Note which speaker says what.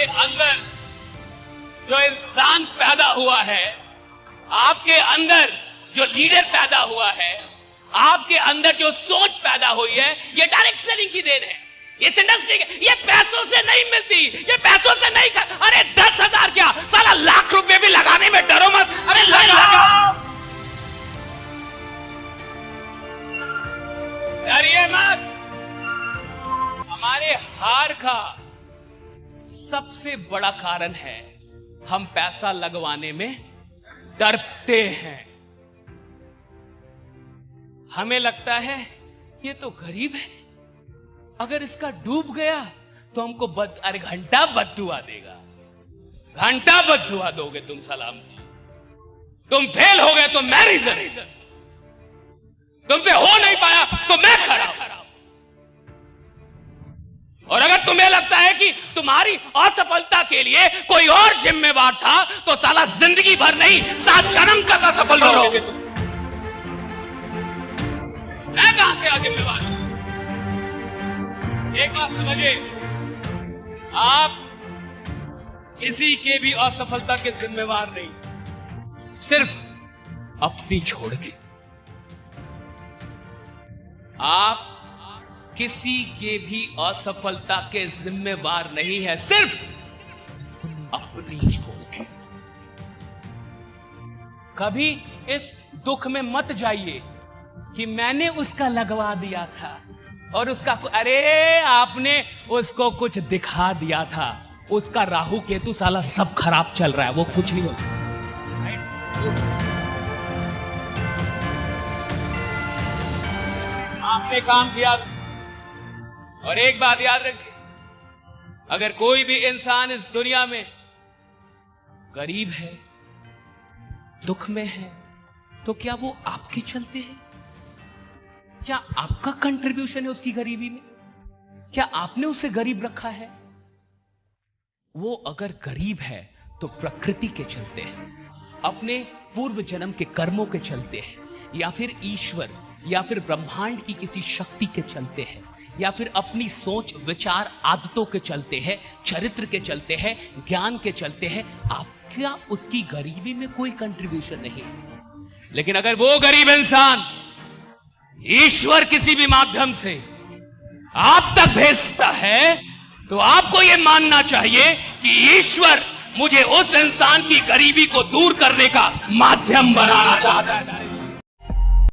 Speaker 1: आपके अंदर जो इंसान पैदा हुआ है, आपके अंदर जो लीडर पैदा हुआ है, आपके अंदर जो सोच पैदा हुई है, ये डायरेक्ट सेलिंग की देन है। इस इंडस्ट्री ये पैसों से नहीं मिलती, ये पैसों से नहीं कर। अरे 10,000 क्या साला लाख रुपए भी लगाने में डरो मत। अरे लगा डरिए मत। हमारे हार का सबसे बड़ा कारण है हम पैसा लगवाने में डरते हैं। हमें लगता है ये तो गरीब है, अगर इसका डूब गया तो हमको अरे घंटा बद्दुआ देगा, घंटा बद्दुआ दोगे तुम सलाम को। तुम फेल हो गए तो मैं रीजन, तुमसे हो नहीं पाया तो मैं खराब। और अगर तुम्हें लगता है कि तुम्हारी असफलता के लिए कोई और जिम्मेवार था तो साला जिंदगी भर नहीं 7 जन्म तक असफल रहोगे तुम। मैं कहां से जिम्मेवार हूं? एक बात समझिए, आप किसी के भी असफलता के जिम्मेवार नहीं, सिर्फ अपनी छोड़ के। आप किसी के भी असफलता के जिम्मेवार नहीं है, सिर्फ अपनी छोड़ के। कभी इस दुख में मत जाइए कि मैंने उसका लगवा दिया था और उसका अरे आपने उसको कुछ दिखा दिया था, उसका राहु केतु साला सब खराब चल रहा है, वो कुछ नहीं होता। आपने काम किया। और एक बात याद रखिए, अगर कोई भी इंसान इस दुनिया में गरीब है, दुख में है, तो क्या वो आपके चलते हैं? क्या आपका कंट्रीब्यूशन है उसकी गरीबी में? क्या आपने उसे गरीब रखा है? वो अगर गरीब है तो प्रकृति के चलते हैं, अपने पूर्व जन्म के कर्मों के चलते हैं, या फिर ईश्वर या फिर ब्रह्मांड की किसी शक्ति के चलते हैं, या फिर अपनी सोच विचार आदतों के चलते हैं, चरित्र के चलते हैं, ज्ञान के चलते हैं। आपका उसकी गरीबी में कोई कंट्रीब्यूशन नहीं है। लेकिन अगर वो गरीब इंसान ईश्वर किसी भी माध्यम से आप तक भेजता है तो आपको यह मानना चाहिए कि ईश्वर मुझे उस इंसान की गरीबी को दूर करने का माध्यम बनाना चाहता है।